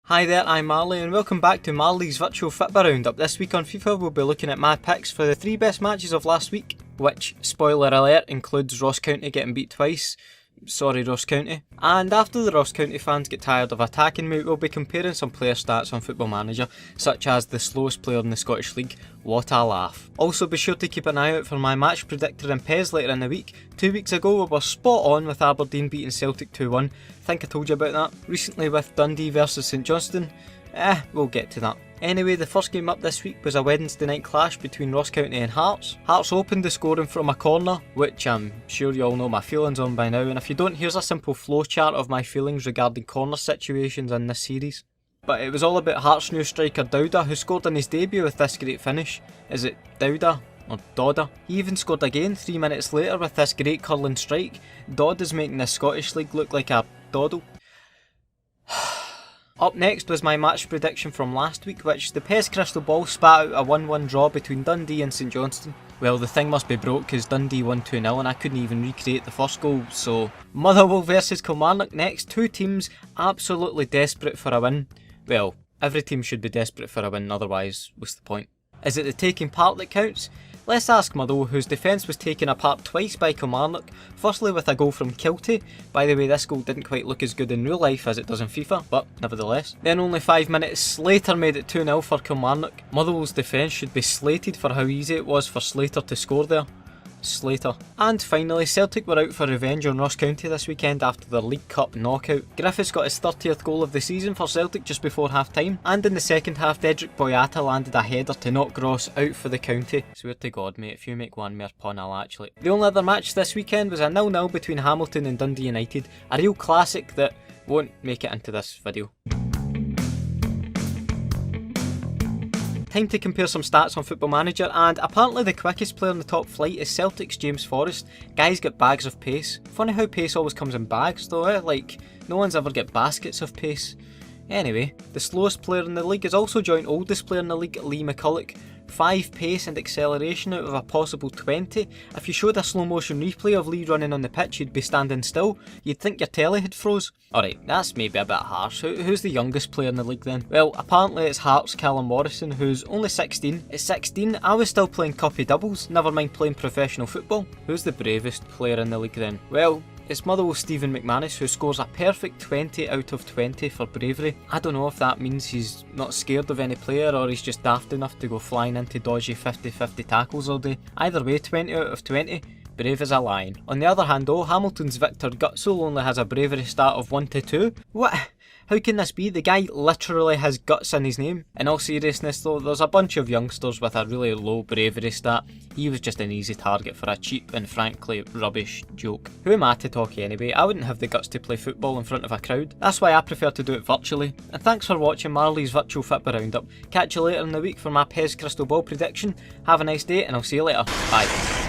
Hi there, I'm Marley and welcome back to Marley's virtual Fitba roundup. This week on FIFA we'll be looking at my picks for the 3 best matches of last week, which, spoiler alert, includes Ross County getting beat twice. Sorry Ross County. And after the Ross County fans get tired of attacking me, we'll be comparing some player stats on Football Manager, such as the slowest player in the Scottish League. What a laugh. Also be sure to keep an eye out for my match predictor and Pez later in the week. 2 weeks ago we were spot on with Aberdeen beating Celtic 2-1. Think I told you about that. Recently with Dundee versus St Johnstone. We'll get to that. Anyway, the first game up this week was a Wednesday night clash between Ross County and Hearts. Hearts opened the scoring from a corner, which I'm sure you all know my feelings on by now, and if you don't, here's a simple flowchart of my feelings regarding corner situations in this series. But it was all about Hearts' new striker Dowda, who scored in his debut with this great finish. Is it Dowda? Or Dodda? He even scored again 3 minutes later with this great curling strike. Dodd is making the Scottish League look like a doddle. Up next was my match prediction from last week, which the Pez Crystal Ball spat out a 1-1 draw between Dundee and St Johnstone. Well, the thing must be broke because Dundee won 2-0 and I couldn't even recreate the first goal, so... Motherwell versus Kilmarnock next, 2 teams absolutely desperate for a win. Well, every team should be desperate for a win, otherwise what's the point? Is it the taking part that counts? Let's ask Motherwell, whose defence was taken apart twice by Kilmarnock, firstly with a goal from Kilty. By the way, this goal didn't quite look as good in real life as it does in FIFA, but nevertheless. Then only 5 minutes Slater made it 2-0 for Kilmarnock. Motherwell's defence should be slated for how easy it was for Slater to score there. Slater. And finally, Celtic were out for revenge on Ross County this weekend after their League Cup knockout. Griffiths got his 30th goal of the season for Celtic just before half time, and in the second half Dedrick Boyata landed a header to knock Ross out for the county. Swear to God mate, if you make one more pun I'll actually... The only other match this weekend was a 0-0 between Hamilton and Dundee United, a real classic that won't make it into this video. Time to compare some stats on Football Manager, and apparently the quickest player in the top flight is Celtic's James Forrest. Guy's got bags of pace. Funny how pace always comes in bags though, like no one's ever got baskets of pace. Anyway, the slowest player in the league is also joint oldest player in the league, Lee McCulloch. 5 pace and acceleration out of a possible 20. If you showed a slow motion replay of Lee running on the pitch, you'd be standing still. You'd think your telly had froze. Alright, that's maybe a bit harsh. Who's the youngest player in the league then? Well, apparently it's Hearts' Callum Morrison, who's only 16. At 16, I was still playing cuppy doubles, never mind playing professional football. Who's the bravest player in the league then? Well, it's Motherwell's Stephen McManus, who scores a perfect 20 out of 20 for bravery. I don't know if that means he's not scared of any player or he's just daft enough to go flying into dodgy 50-50 tackles all day. Either way, 20 out of 20. Brave as a lion. On the other hand though, Hamilton's Victor Gutsoul only has a bravery stat of 1-2. What? How can this be? The guy literally has guts in his name. In all seriousness though, there's a bunch of youngsters with a really low bravery stat. He was just an easy target for a cheap and frankly rubbish joke. Who am I to talk anyway? I wouldn't have the guts to play football in front of a crowd. That's why I prefer to do it virtually. And thanks for watching Marley's virtual Fitba roundup. Catch you later in the week for my Pez Crystal Ball prediction. Have a nice day and I'll see you later. Bye.